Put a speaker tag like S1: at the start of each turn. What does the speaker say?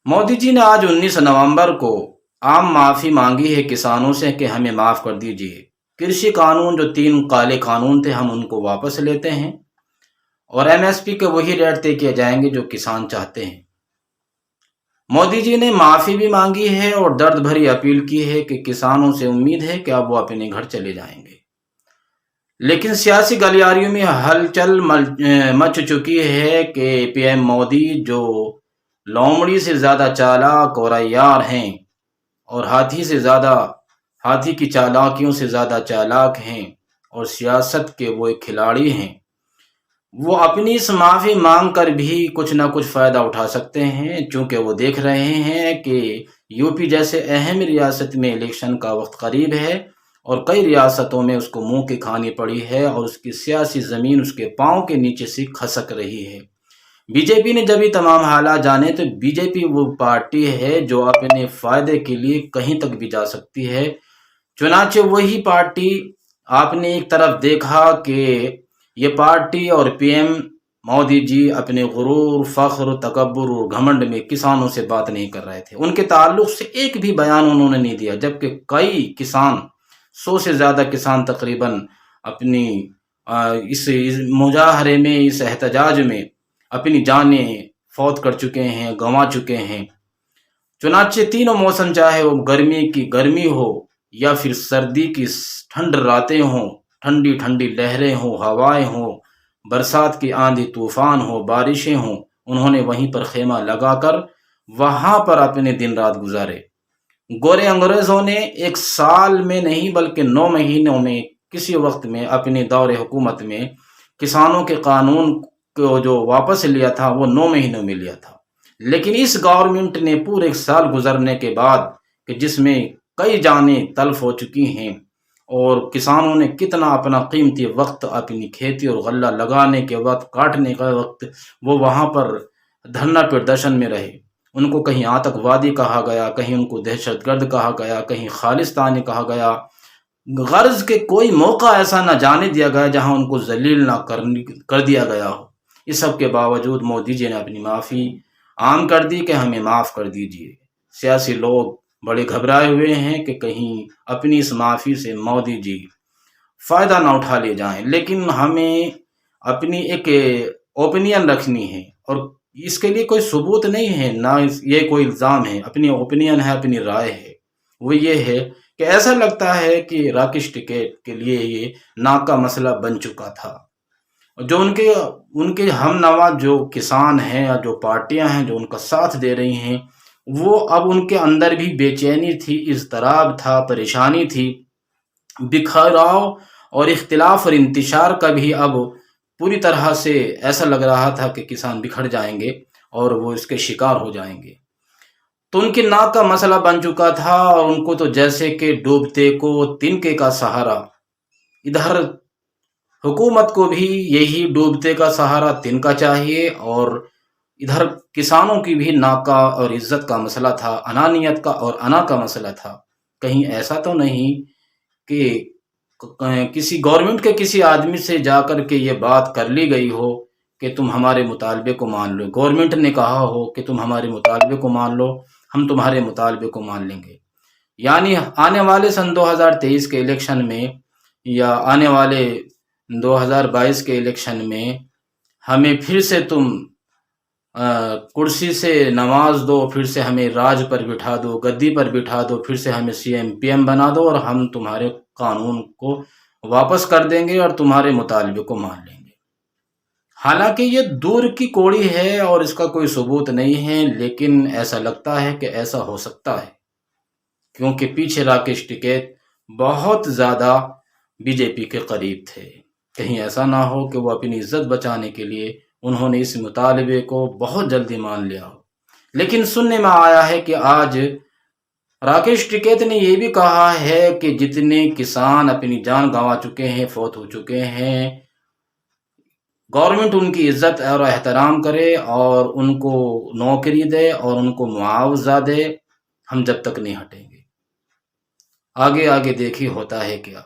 S1: مودی جی نے آج 19 نومبر کو عام معافی مانگی ہے کسانوں سے کہ ہمیں معاف کر دیجیے۔ کرشی قانون جو 3 کالے قانون تھے ہم ان کو واپس لیتے ہیں اور ایم ایس پی کے وہی ریٹ طے کیے جائیں گے جو کسان چاہتے ہیں۔ مودی جی نے معافی بھی مانگی ہے اور درد بھری اپیل کی ہے کہ کسانوں سے امید ہے کہ اب وہ اپنے گھر چلے جائیں گے، لیکن سیاسی گلیاریوں میں ہلچل مچ چکی ہے کہ پی ایم مودی جو لومڑی سے زیادہ چالاک اور عیار ہیں اور ہاتھی کی چالاکیوں سے زیادہ چالاک ہیں اور سیاست کے وہ ایک کھلاڑی ہیں، وہ اپنی اس معافی مانگ کر بھی کچھ نہ کچھ فائدہ اٹھا سکتے ہیں، چونکہ وہ دیکھ رہے ہیں کہ یو پی جیسے اہم ریاست میں الیکشن کا وقت قریب ہے اور کئی ریاستوں میں اس کو منہ کی کھانی پڑی ہے اور اس کی سیاسی زمین اس کے پاؤں کے نیچے سے کھسک رہی ہے۔ بی جے پی نے جب یہ تمام حالات جانے تو بی جے پی وہ پارٹی ہے جو اپنے فائدے کے لیے کہیں تک بھی جا سکتی ہے، چنانچہ وہی پارٹی آپ نے ایک طرف دیکھا کہ یہ پارٹی اور پی ایم مودی جی اپنے غرور، فخر، تکبر اور گھمنڈ میں کسانوں سے بات نہیں کر رہے تھے، ان کے تعلق سے ایک بھی بیان انہوں نے نہیں دیا، جبکہ کئی کسان 100 سے زیادہ کسان تقریباً اپنی اس مظاہرے میں، اس احتجاج میں اپنی جانیں فوت کر چکے ہیں، گنوا چکے ہیں۔ چنانچہ تینوں موسم، چاہے وہ گرمی کی گرمی ہو یا پھر سردی کی ٹھنڈ راتیں ہوں، ٹھنڈی ٹھنڈی لہریں ہوں، ہوائیں ہوں، برسات کی آندھی طوفان ہو، بارشیں ہوں، انہوں نے وہیں پر خیمہ لگا کر وہاں پر اپنے دن رات گزارے۔ گورے انگریزوں نے 1 سال میں نہیں بلکہ 9 مہینوں میں کسی وقت میں اپنے دور حکومت میں کسانوں کے قانون کو جو واپس لیا تھا وہ 9 مہینوں میں لیا تھا، لیکن اس گورنمنٹ نے پورے 1 سال گزرنے کے بعد کہ جس میں کئی جانیں تلف ہو چکی ہیں اور کسانوں نے کتنا اپنا قیمتی وقت اپنی کھیتی اور غلہ لگانے کے وقت، کاٹنے کا وقت، وہ وہاں پر دھرنا پردرشن میں رہے، ان کو کہیں آتنکوادی کہا گیا، کہیں ان کو دہشت گرد کہا گیا، کہیں خالصتانی کہا گیا، غرض کے کوئی موقع ایسا نہ جانے دیا گیا جہاں ان کو ذلیل نہ کر دیا گیا ہو۔ اس سب کے باوجود مودی جی نے اپنی معافی عام کر دی کہ ہمیں معاف کر دیجیے۔ سیاسی لوگ بڑے گھبرائے ہوئے ہیں کہ کہیں اپنی اس معافی سے مودی جی فائدہ نہ اٹھا لے جائیں، لیکن ہمیں اپنی ایک اوپینین رکھنی ہے اور اس کے لیے کوئی ثبوت نہیں ہے، نہ یہ کوئی الزام ہے، اپنی اوپینین ہے، اپنی رائے ہے۔ وہ یہ ہے کہ ایسا لگتا ہے کہ راکش ٹکیٹ کے لیے یہ ناک کا مسئلہ بن چکا تھا، جو ان کے ہم نوا جو کسان ہیں یا جو پارٹیاں ہیں جو ان کا ساتھ دے رہی ہیں، وہ اب ان کے اندر بھی بے چینی تھی، اضطراب تھا، پریشانی تھی، بکھراؤ اور اختلاف اور انتشار کا بھی اب پوری طرح سے ایسا لگ رہا تھا کہ کسان بکھر جائیں گے اور وہ اس کے شکار ہو جائیں گے۔ تو ان کی ناک کا مسئلہ بن چکا تھا اور ان کو تو جیسے کہ ڈوبتے کو تنکے کا سہارا، ادھر حکومت کو بھی یہی ڈوبتے کا سہارا تنکا چاہیے اور ادھر کسانوں کی بھی ناک کا اور عزت کا مسئلہ تھا، انانیت کا اور انا کا مسئلہ تھا۔ کہیں ایسا تو نہیں کہ کسی گورنمنٹ کے کسی آدمی سے جا کر کے یہ بات کر لی گئی ہو کہ تم ہمارے مطالبے کو مان لو، گورنمنٹ نے کہا ہو کہ تم ہمارے مطالبے کو مان لو، ہم تمہارے مطالبے کو مان لیں گے۔ یعنی آنے والے سن 2023 کے الیکشن میں یا آنے والے 2022 کے الیکشن میں ہمیں پھر سے تم کرسی سے نواز دو، پھر سے ہمیں راج پر بٹھا دو، گدی پر بٹھا دو، پھر سے ہمیں سی ایم پی ایم بنا دو اور ہم تمہارے قانون کو واپس کر دیں گے اور تمہارے مطالبے کو مان لیں گے۔ حالانکہ یہ دور کی کوڑی ہے اور اس کا کوئی ثبوت نہیں ہے، لیکن ایسا لگتا ہے کہ ایسا ہو سکتا ہے، کیونکہ پیچھے راکش ٹکیت بہت زیادہ بی جے پی کے قریب تھے، کہیں ایسا نہ ہو کہ وہ اپنی عزت بچانے کے لیے انہوں نے اس مطالبے کو بہت جلدی مان لیا ہو۔ لیکن سننے میں آیا ہے کہ آج راکش ٹکیت نے یہ بھی کہا ہے کہ جتنے کسان اپنی جان گنوا چکے ہیں، فوت ہو چکے ہیں، گورنمنٹ ان کی عزت اور احترام کرے اور ان کو نوکری دے اور ان کو معاوضہ دے، ہم جب تک نہیں ہٹیں گے۔ آگے دیکھیے ہوتا ہے کیا۔